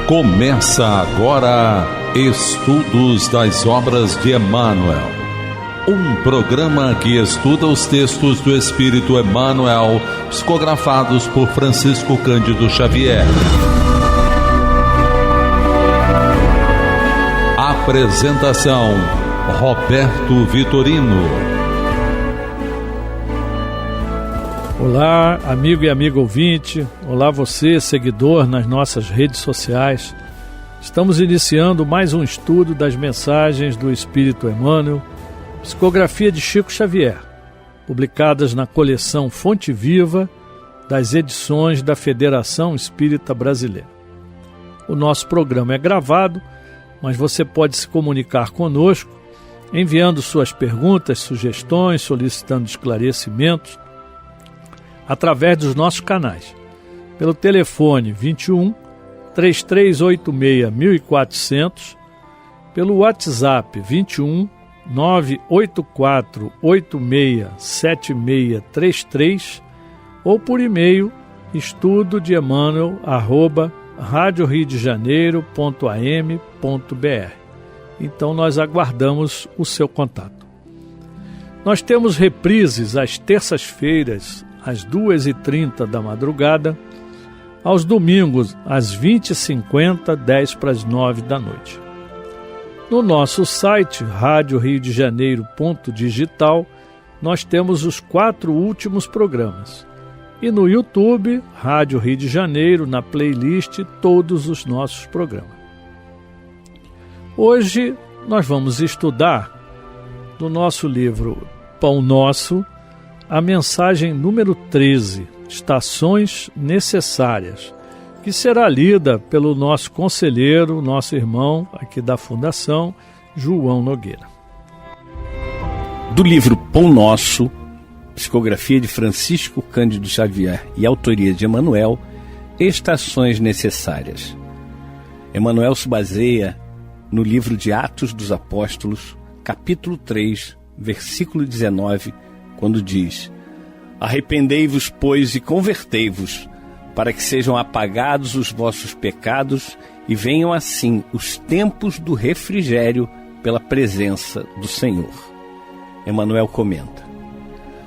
Começa agora Estudos das Obras de Emmanuel, um programa que estuda os textos do Espírito Emmanuel, psicografados por Francisco Cândido Xavier. Apresentação: Roberto Vitorino. Olá, amigo e amiga ouvinte. Olá, você, seguidor nas nossas redes sociais. Estamos iniciando mais um estudo das mensagens do Espírito Emmanuel, psicografia de Chico Xavier, publicadas na coleção Fonte Viva das edições da Federação Espírita Brasileira. O nosso programa é gravado, mas você pode se comunicar conosco enviando suas perguntas, sugestões, solicitando esclarecimentos através dos nossos canais, pelo telefone 21 3386 1400, pelo WhatsApp 21 984 86 7633 ou por e-mail estudodeemmanuel@radioriodejaneiro.am.br. Então nós aguardamos o seu contato. Nós temos reprises às terças-feiras às 2h30 da madrugada, aos domingos às 20h50, 10:50 da noite. No nosso site, radioriodejaneiro.digital, nós temos os 4 últimos programas. E no YouTube, Rádio Rio de Janeiro, na playlist, todos os nossos programas. Hoje nós vamos estudar, do nosso livro Pão Nosso, a mensagem número 13, Estações Necessárias, que será lida pelo nosso conselheiro, nosso irmão aqui da Fundação, João Nogueira. Do livro Pão Nosso, psicografia de Francisco Cândido Xavier e autoria de Emmanuel, Estações Necessárias. Emmanuel se baseia no livro de Atos dos Apóstolos, capítulo 3, versículo 19, quando diz: Arrependei-vos, pois, e convertei-vos, para que sejam apagados os vossos pecados e venham assim os tempos do refrigério pela presença do Senhor. Emmanuel comenta: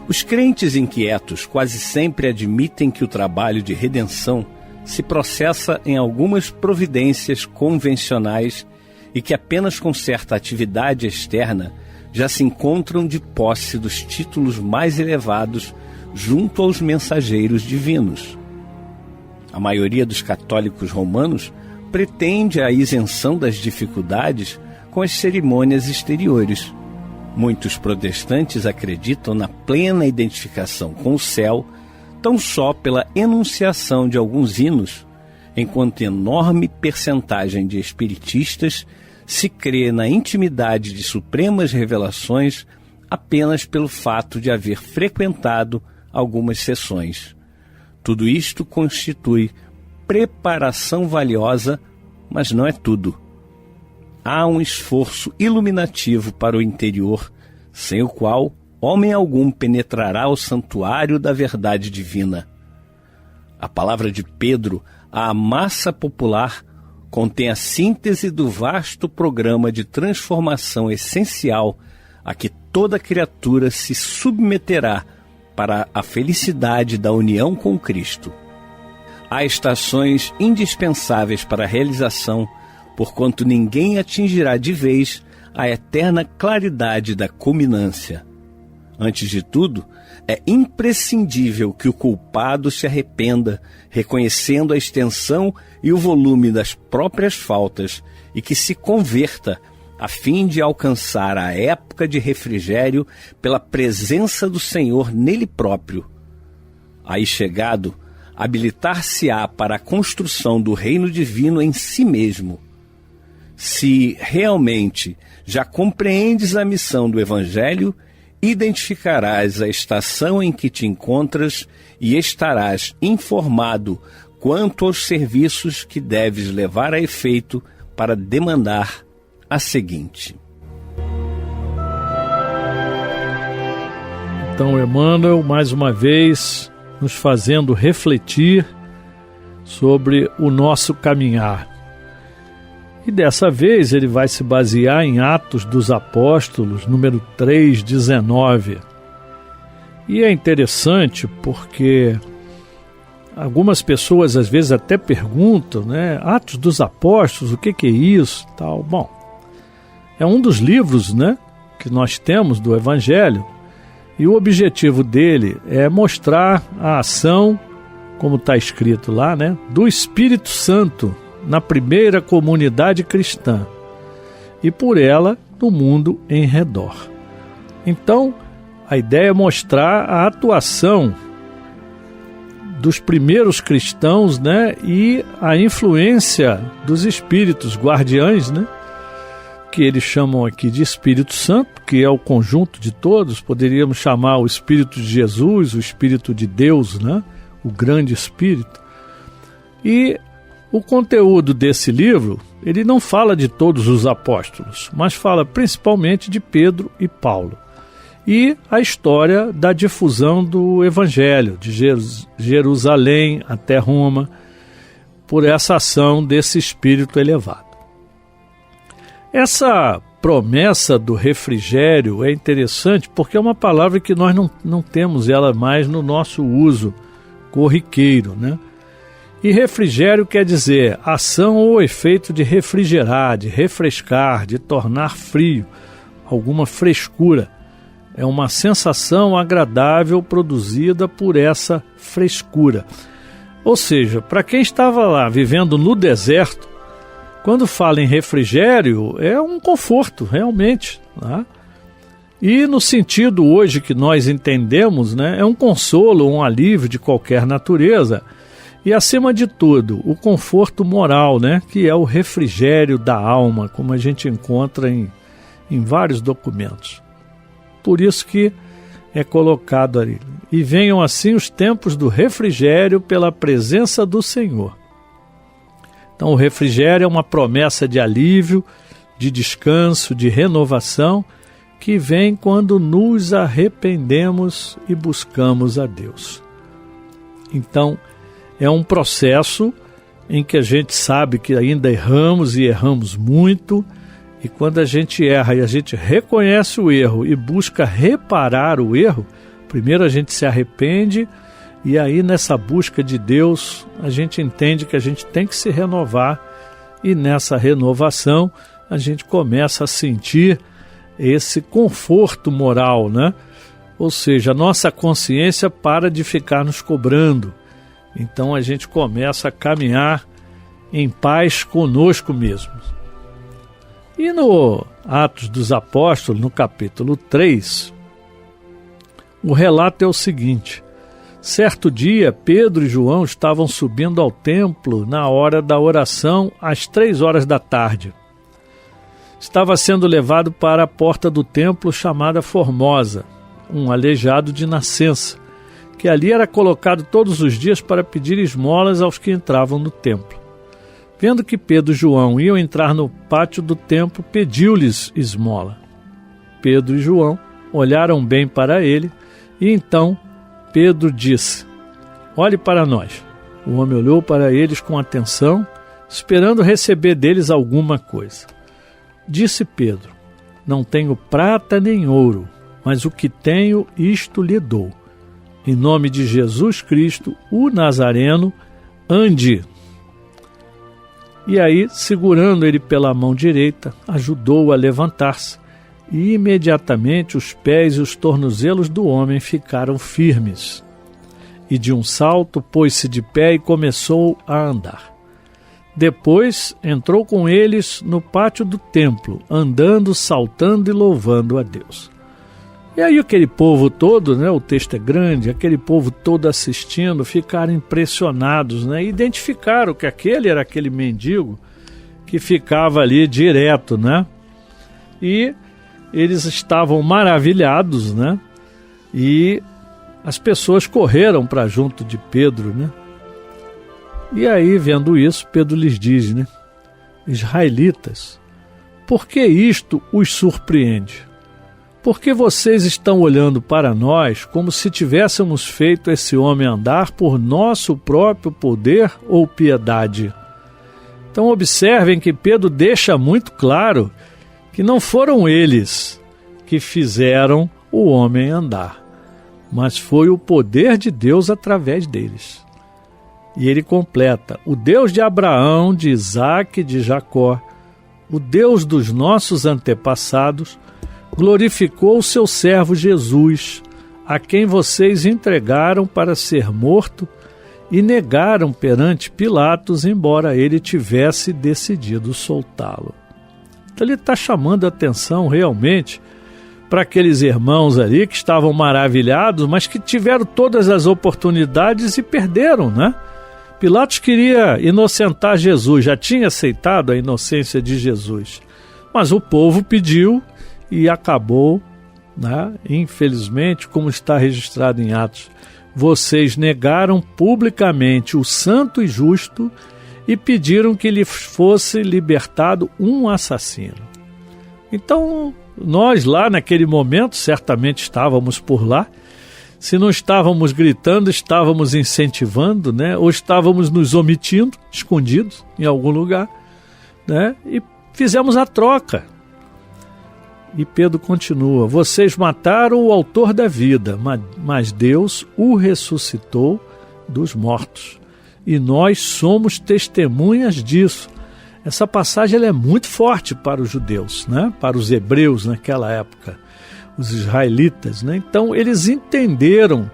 os crentes inquietos quase sempre admitem que o trabalho de redenção se processa em algumas providências convencionais e que apenas com certa atividade externa já se encontram de posse dos títulos mais elevados junto aos mensageiros divinos. A maioria dos católicos romanos pretende a isenção das dificuldades com as cerimônias exteriores. Muitos protestantes acreditam na plena identificação com o céu tão só pela enunciação de alguns hinos, enquanto enorme percentagem de espiritistas se crê na intimidade de supremas revelações apenas pelo fato de haver frequentado algumas sessões. Tudo isto constitui preparação valiosa, mas não é tudo. Há um esforço iluminativo para o interior, sem o qual homem algum penetrará o santuário da verdade divina. A palavra de Pedro à massa popular contém a síntese do vasto programa de transformação essencial a que toda criatura se submeterá para a felicidade da união com Cristo. Há estações indispensáveis para a realização, porquanto ninguém atingirá de vez a eterna claridade da culminância. Antes de tudo, é imprescindível que o culpado se arrependa, reconhecendo a extensão e o volume das próprias faltas, e que se converta, a fim de alcançar a época de refrigério pela presença do Senhor nele próprio. Aí chegado, habilitar-se-á para a construção do reino divino em si mesmo. Se realmente já compreendes a missão do Evangelho, identificarás a estação em que te encontras e estarás informado quanto aos serviços que deves levar a efeito para demandar a seguinte. Então, Emmanuel, mais uma vez, nos fazendo refletir sobre o nosso caminhar. E dessa vez ele vai se basear em Atos dos Apóstolos, número 3:19. E é interessante porque algumas pessoas às vezes até perguntam, né? Atos dos Apóstolos, o que é isso? Tal. Bom, é um dos livros, né, que nós temos do Evangelho, e o objetivo dele é mostrar a ação, como está escrito lá, né, do Espírito Santo na primeira comunidade cristã e por ela no mundo em redor. Então, a ideia é mostrar a atuação dos primeiros cristãos, né, e a influência dos espíritos guardiães, né, que eles chamam aqui de Espírito Santo, que é o conjunto de todos. Poderíamos chamar o Espírito de Jesus, o Espírito de Deus, né, o grande Espírito. E o conteúdo desse livro, ele não fala de todos os apóstolos, mas fala principalmente de Pedro e Paulo. E a história da difusão do Evangelho, de Jerusalém até Roma, por essa ação desse Espírito elevado. Essa promessa do refrigério é interessante porque é uma palavra que nós não temos ela mais no nosso uso corriqueiro, né? E refrigério quer dizer ação ou efeito de refrigerar, de refrescar, de tornar frio, alguma frescura. É uma sensação agradável produzida por essa frescura. Ou seja, para quem estava lá vivendo no deserto, quando fala em refrigério, é um conforto, realmente, né? E no sentido hoje que nós entendemos, né, é um consolo, um alívio de qualquer natureza. E, acima de tudo, o conforto moral, né, que é o refrigério da alma, como a gente encontra em vários documentos. Por isso que é colocado ali. E venham assim os tempos do refrigério pela presença do Senhor. Então, o refrigério é uma promessa de alívio, de descanso, de renovação, que vem quando nos arrependemos e buscamos a Deus. Então, é um processo em que a gente sabe que ainda erramos e erramos muito, e quando a gente erra e a gente reconhece o erro e busca reparar o erro, primeiro a gente se arrepende, e aí nessa busca de Deus a gente entende que a gente tem que se renovar, e nessa renovação a gente começa a sentir esse conforto moral, né? Ou seja, a nossa consciência para de ficar nos cobrando. Então a gente começa a caminhar em paz conosco mesmo. E no Atos dos Apóstolos, no capítulo 3, o relato é o seguinte: certo dia, Pedro e João estavam subindo ao templo na hora da oração, às 3 horas da tarde. Estava sendo levado para a porta do templo chamada Formosa, um aleijado de nascença, que ali era colocado todos os dias para pedir esmolas aos que entravam no templo. Vendo que Pedro e João iam entrar no pátio do templo, pediu-lhes esmola. Pedro e João olharam bem para ele, e então Pedro disse: olhe para nós. O homem olhou para eles com atenção, esperando receber deles alguma coisa. Disse Pedro: não tenho prata nem ouro, mas o que tenho, isto lhe dou. Em nome de Jesus Cristo, o Nazareno, ande. E aí, segurando ele pela mão direita, ajudou-o a levantar-se, e imediatamente os pés e os tornozelos do homem ficaram firmes. E de um salto pôs-se de pé e começou a andar. Depois entrou com eles no pátio do templo, andando, saltando e louvando a Deus. E aí aquele povo todo, né, o texto é grande, aquele povo todo assistindo, ficaram impressionados, né, identificaram que aquele era aquele mendigo que ficava ali direto, né, e eles estavam maravilhados, né, e as pessoas correram para junto de Pedro, né, e aí vendo isso, Pedro lhes diz, né, israelitas, por que isto os surpreende? Porque vocês estão olhando para nós como se tivéssemos feito esse homem andar por nosso próprio poder ou piedade? Então observem que Pedro deixa muito claro que não foram eles que fizeram o homem andar, mas foi o poder de Deus através deles. E ele completa: o Deus de Abraão, de Isaque e de Jacó, o Deus dos nossos antepassados, glorificou o seu servo Jesus, a quem vocês entregaram para ser morto e negaram perante Pilatos, embora ele tivesse decidido soltá-lo. Então ele está chamando a atenção realmente para aqueles irmãos ali que estavam maravilhados, mas que tiveram todas as oportunidades e perderam, né? Pilatos queria inocentar Jesus, já tinha aceitado a inocência de Jesus, mas o povo pediu e acabou, né? Infelizmente, como está registrado em Atos, vocês negaram publicamente o santo e justo e pediram que lhe fosse libertado um assassino. Então, nós lá naquele momento, certamente estávamos por lá. Se não estávamos gritando, estávamos incentivando, né? Ou estávamos nos omitindo, escondidos em algum lugar, né? E fizemos a troca. E Pedro continua: vocês mataram o autor da vida, mas Deus o ressuscitou dos mortos. E nós somos testemunhas disso. Essa passagem ela é muito forte para os judeus, né? Para os hebreus naquela época, os israelitas, né? Então eles entenderam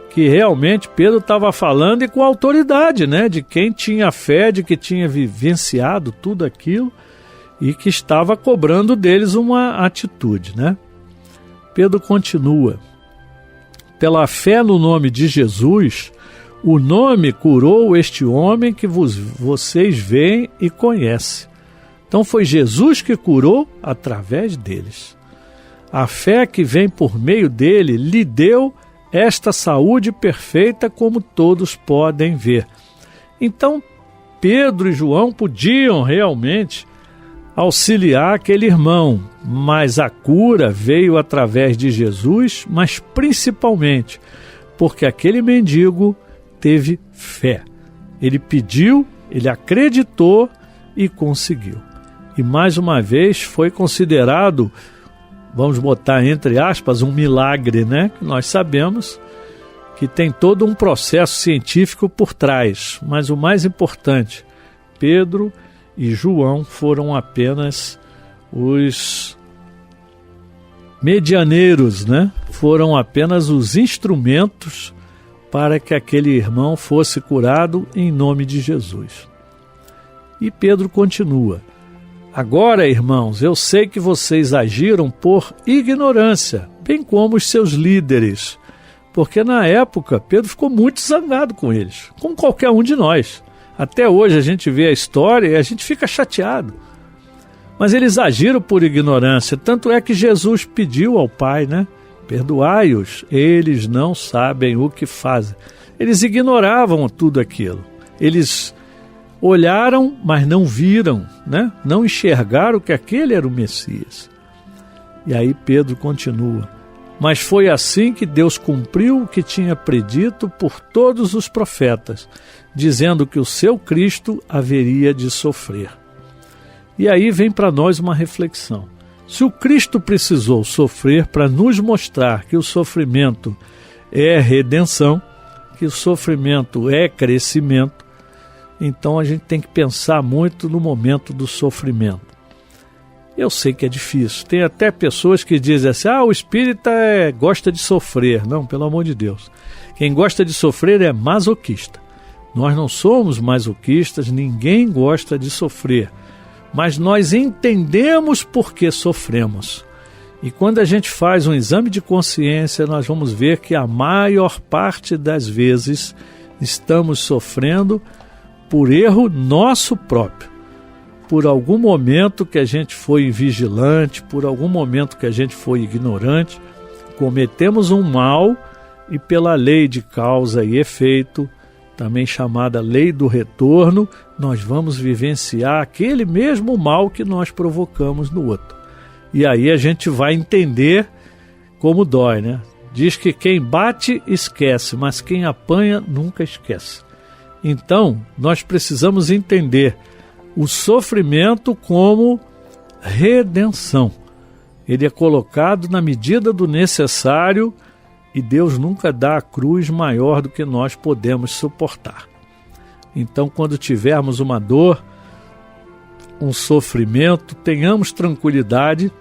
que realmente Pedro estava falando e com autoridade, né? De quem tinha fé, de que tinha vivenciado tudo aquilo e que estava cobrando deles uma atitude, né? Pedro continua: pela fé no nome de Jesus, o nome curou este homem que vocês veem e conhecem. Então foi Jesus que curou através deles. A fé que vem por meio dele lhe deu esta saúde perfeita, como todos podem ver. Então Pedro e João podiam realmente auxiliar aquele irmão, mas a cura veio através de Jesus, mas principalmente porque aquele mendigo teve fé. Ele pediu, ele acreditou e conseguiu. E mais uma vez foi considerado, vamos botar entre aspas, um milagre, né? Nós sabemos que tem todo um processo científico por trás, mas o mais importante, Pedro e João foram apenas os medianeiros, né? Foram apenas os instrumentos para que aquele irmão fosse curado em nome de Jesus. E Pedro continua: agora, irmãos, eu sei que vocês agiram por ignorância, bem como os seus líderes, porque na época Pedro ficou muito zangado com eles, como qualquer um de nós. Até hoje a gente vê a história e a gente fica chateado. Mas eles agiram por ignorância, tanto é que Jesus pediu ao Pai, né? Perdoai-os, eles não sabem o que fazem. Eles ignoravam tudo aquilo. Eles olharam, mas não viram, né? Não enxergaram que aquele era o Messias. E aí Pedro continua: mas foi assim que Deus cumpriu o que tinha predito por todos os profetas, dizendo que o seu Cristo haveria de sofrer. E aí vem para nós uma reflexão. Se o Cristo precisou sofrer para nos mostrar que o sofrimento é redenção, que o sofrimento é crescimento, então a gente tem que pensar muito no momento do sofrimento. Eu sei que é difícil. Tem até pessoas que dizem assim: o espírita gosta de sofrer. Não, pelo amor de Deus. Quem gosta de sofrer é masoquista. Nós não somos masoquistas, ninguém gosta de sofrer. Mas nós entendemos por que sofremos. E quando a gente faz um exame de consciência, nós vamos ver que a maior parte das vezes estamos sofrendo por erro nosso próprio. Por algum momento que a gente foi invigilante, por algum momento que a gente foi ignorante, cometemos um mal e pela lei de causa e efeito, também chamada lei do retorno, nós vamos vivenciar aquele mesmo mal que nós provocamos no outro. E aí a gente vai entender como dói, né? Diz que quem bate esquece, mas quem apanha nunca esquece. Então, nós precisamos entender o sofrimento como redenção. Ele é colocado na medida do necessário e Deus nunca dá a cruz maior do que nós podemos suportar. Então, quando tivermos uma dor, um sofrimento, tenhamos tranquilidade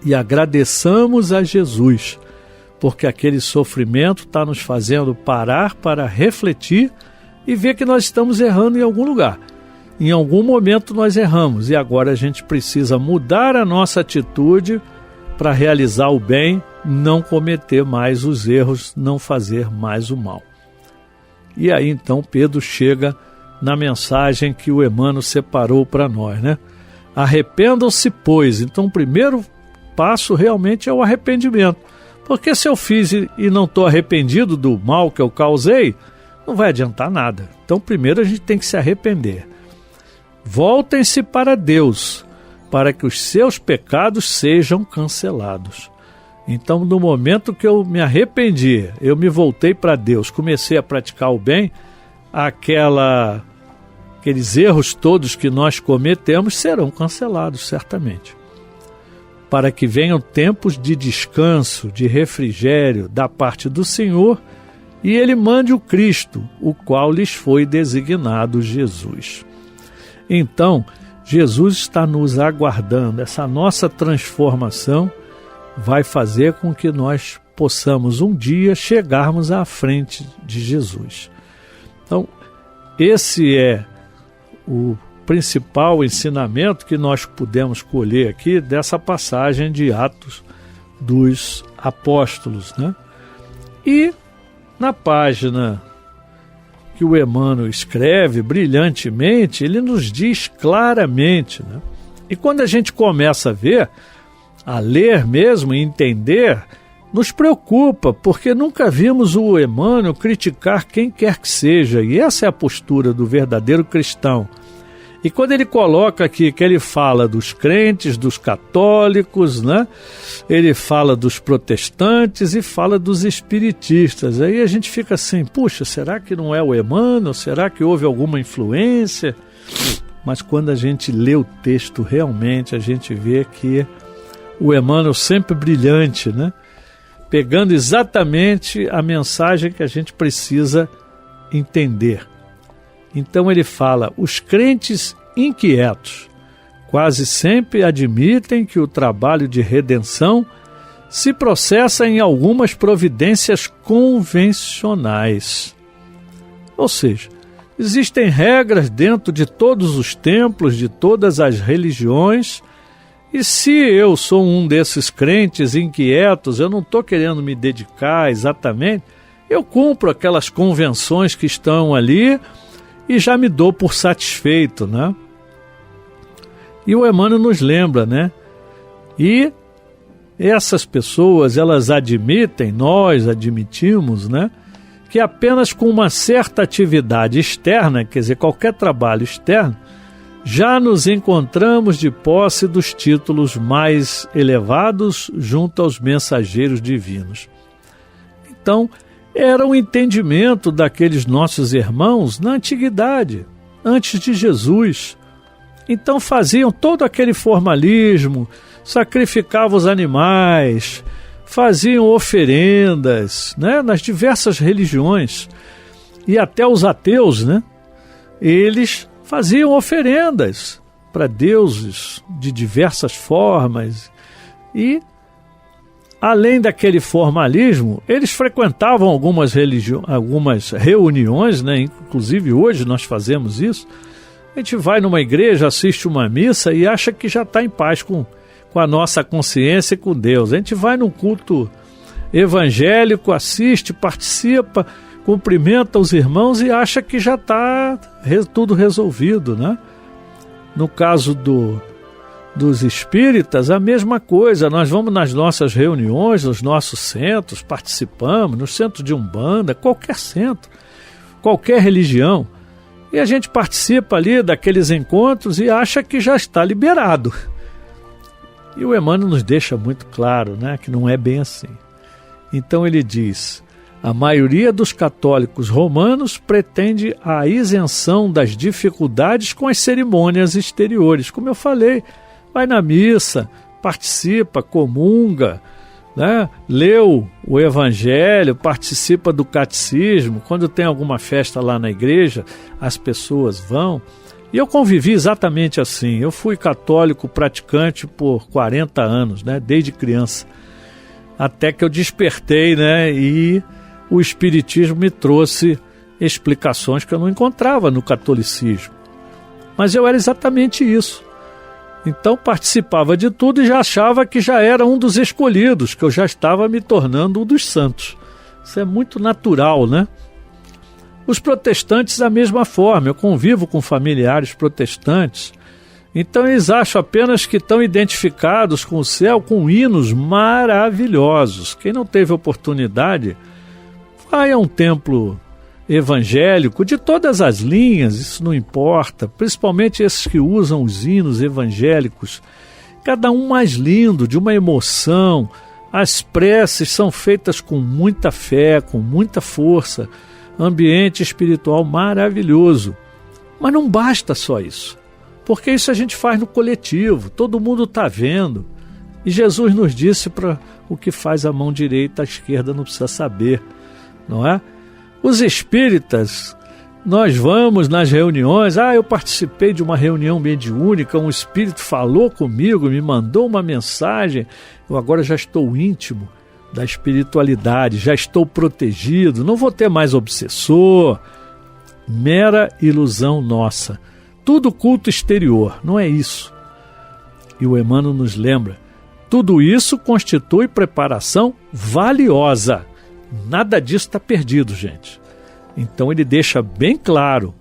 e agradeçamos a Jesus, porque aquele sofrimento está nos fazendo parar para refletir e ver que nós estamos errando em algum lugar. Em algum momento nós erramos e agora a gente precisa mudar a nossa atitude para realizar o bem, não cometer mais os erros, não fazer mais o mal. E aí então Pedro chega na mensagem que o Emmanuel separou para nós, né? Arrependam-se, pois. Então o primeiro passo realmente é o arrependimento. Porque se eu fiz e não estou arrependido do mal que eu causei, não vai adiantar nada. Então primeiro a gente tem que se arrepender. Voltem-se para Deus, para que os seus pecados sejam cancelados. Então, no momento que eu me arrependi, eu me voltei para Deus, comecei a praticar o bem, aqueles erros todos que nós cometemos serão cancelados, certamente. Para que venham tempos de descanso, de refrigério da parte do Senhor, e Ele mande o Cristo, o qual lhes foi designado Jesus. Então, Jesus está nos aguardando. Essa nossa transformação vai fazer com que nós possamos um dia chegarmos à frente de Jesus. Então, esse é o principal ensinamento que nós podemos colher aqui dessa passagem de Atos dos Apóstolos, né? E na página que o Emmanuel escreve brilhantemente, ele nos diz claramente, né? E quando a gente começa a ver, a ler mesmo e entender, nos preocupa, porque nunca vimos o Emmanuel criticar quem quer que seja, e essa é a postura do verdadeiro cristão. E quando ele coloca aqui que ele fala dos crentes, dos católicos, né? Ele fala dos protestantes e fala dos espiritistas. Aí a gente fica assim, puxa, será que não é o Emmanuel? Será que houve alguma influência? Mas quando a gente lê o texto realmente, a gente vê que o Emmanuel sempre brilhante, né? Pegando exatamente a mensagem que a gente precisa entender. Então ele fala, os crentes inquietos quase sempre admitem que o trabalho de redenção se processa em algumas providências convencionais. Ou seja, existem regras dentro de todos os templos, de todas as religiões, e se eu sou um desses crentes inquietos, eu não estou querendo me dedicar exatamente, eu cumpro aquelas convenções que estão ali e já me dou por satisfeito, né? E o Emmanuel nos lembra, né? E essas pessoas, elas admitem, nós admitimos, né? Que apenas com uma certa atividade externa, quer dizer, qualquer trabalho externo, já nos encontramos de posse dos títulos mais elevados junto aos mensageiros divinos. Então, era um entendimento daqueles nossos irmãos na antiguidade, antes de Jesus. Então faziam todo aquele formalismo, sacrificavam os animais, faziam oferendas, né, nas diversas religiões. E até os ateus, né, eles faziam oferendas para deuses de diversas formas. E além daquele formalismo, eles frequentavam algumas reuniões, né? Inclusive hoje nós fazemos isso. A gente vai numa igreja, assiste uma missa e acha que já está em paz com a nossa consciência e com Deus. A gente vai num culto evangélico, assiste, participa, cumprimenta os irmãos e acha que já está tudo resolvido, né? No caso dos espíritas, a mesma coisa. Nós vamos nas nossas reuniões, nos nossos centros, participamos, no centro de Umbanda, qualquer centro, qualquer religião, e a gente participa ali daqueles encontros e acha que já está liberado. E o Emmanuel nos deixa muito claro, né, que não é bem assim. Então ele diz, A maioria dos católicos romanos pretende a isenção das dificuldades com as cerimônias exteriores. Como eu falei, vai na missa, participa, comunga, né? Leu o Evangelho, participa do catecismo. Quando tem alguma festa lá na igreja, as pessoas vão. E eu convivi exatamente assim. Eu fui católico praticante por 40 anos, né? Desde criança. Até que eu despertei, né? E o Espiritismo me trouxe explicações que eu não encontrava no catolicismo. Mas eu era exatamente isso. Então participava de tudo e já achava que já era um dos escolhidos, que eu já estava me tornando um dos santos. Isso é muito natural, né? Os protestantes da mesma forma. Eu convivo com familiares protestantes. Então eles acham apenas que estão identificados com o céu com hinos maravilhosos. Quem não teve oportunidade, vai a um templo evangélico de todas as linhas, isso não importa, principalmente esses que usam os hinos evangélicos, cada um mais lindo, de uma emoção. As preces são feitas com muita fé, com muita força, ambiente espiritual maravilhoso. Mas não basta só isso, porque isso a gente faz no coletivo, todo mundo está vendo. E Jesus nos disse para o que faz a mão direita, a esquerda não precisa saber, não é? Os espíritas, nós vamos nas reuniões, eu participei de uma reunião mediúnica, um espírito falou comigo, me mandou uma mensagem, eu agora já estou íntimo da espiritualidade, já estou protegido, não vou ter mais obsessor. Mera ilusão nossa. Tudo culto exterior, não é isso. E o Emmanuel nos lembra, tudo isso constitui preparação valiosa. Nada disso está perdido, gente. Então ele deixa bem claro,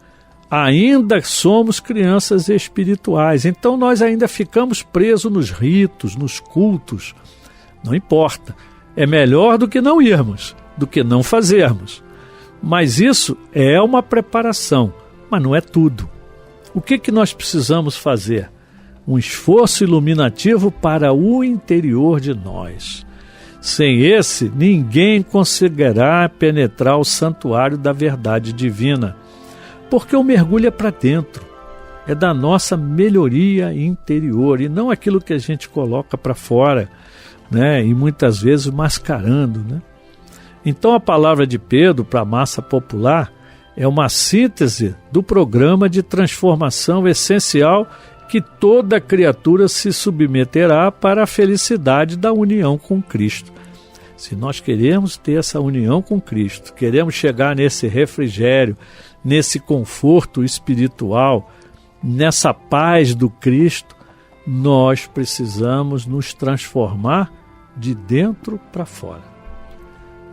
ainda somos crianças espirituais, então nós ainda ficamos presos nos ritos, nos cultos. Não importa, é melhor do que não irmos, do que não fazermos. Mas isso é uma preparação, mas não é tudo. O que nós precisamos fazer? Um esforço iluminativo para o interior de nós. Sem esse, ninguém conseguirá penetrar o santuário da verdade divina, porque o mergulho é para dentro, é da nossa melhoria interior, e não aquilo que a gente coloca para fora, né? E muitas vezes mascarando, né? Então a palavra de Pedro para a massa popular é uma síntese do programa de transformação essencial que toda criatura se submeterá para a felicidade da união com Cristo. Se nós queremos ter essa união com Cristo, queremos chegar nesse refrigério, nesse conforto espiritual, nessa paz do Cristo, nós precisamos nos transformar de dentro para fora.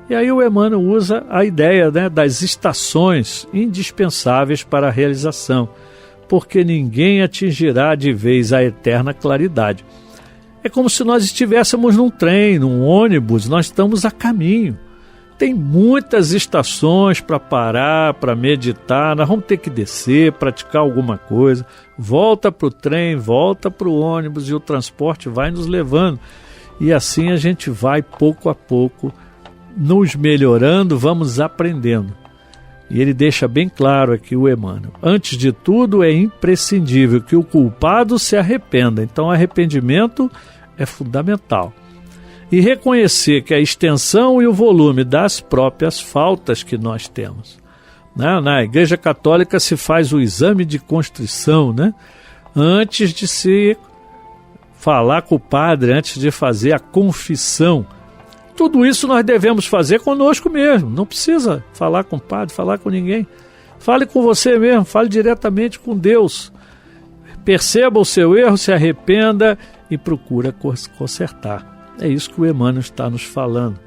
E aí o Emmanuel usa a ideia, né, das estações indispensáveis para a realização, porque ninguém atingirá de vez a eterna claridade. É como se nós estivéssemos num trem, num ônibus, nós estamos a caminho. Tem muitas estações para parar, para meditar, nós vamos ter que descer, praticar alguma coisa, volta para o trem, volta para o ônibus e o transporte vai nos levando. E assim a gente vai pouco a pouco nos melhorando, vamos aprendendo. E ele deixa bem claro aqui o Emmanuel. Antes de tudo, é imprescindível que o culpado se arrependa. Então, o arrependimento é fundamental. E reconhecer que a extensão e o volume das próprias faltas que nós temos. Na Igreja Católica se faz o exame de constrição, né? Antes de se falar com o padre, antes de fazer a confissão. Tudo isso nós devemos fazer conosco mesmo. Não precisa falar com o padre, falar com ninguém. Fale com você mesmo, fale diretamente com Deus. Perceba o seu erro, se arrependa e procura consertar. É isso que o Emmanuel está nos falando.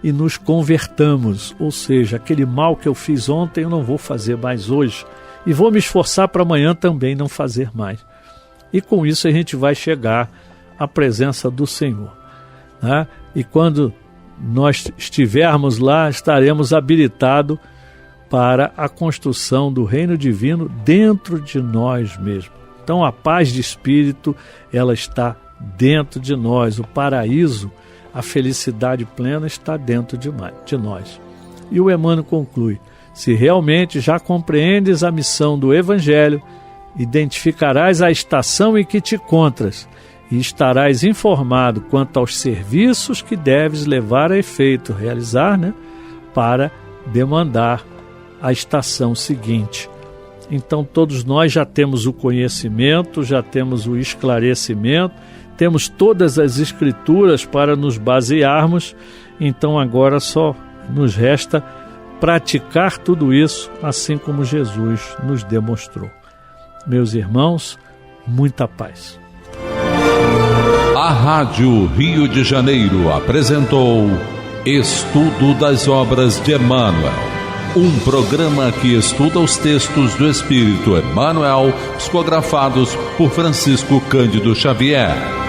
E nos convertamos, ou seja, aquele mal que eu fiz ontem eu não vou fazer mais hoje. E vou me esforçar para amanhã também não fazer mais. E com isso a gente vai chegar à presença do Senhor, né? E quando nós estivermos lá, estaremos habilitados para a construção do reino divino dentro de nós mesmos. Então a paz de espírito, ela está dentro de nós. O paraíso, a felicidade plena está dentro de nós. E o Emmanuel conclui: se realmente já compreendes a missão do Evangelho, identificarás a estação em que te encontras e estarás informado quanto aos serviços que deves levar a efeito, realizar, para demandar a estação seguinte. Então todos nós já temos o conhecimento, já temos o esclarecimento, temos todas as escrituras para nos basearmos, então agora só nos resta praticar tudo isso, assim como Jesus nos demonstrou. Meus irmãos, muita paz. A Rádio Rio de Janeiro apresentou Estudo das Obras de Emmanuel, um programa que estuda os textos do Espírito Emmanuel, psicografados por Francisco Cândido Xavier.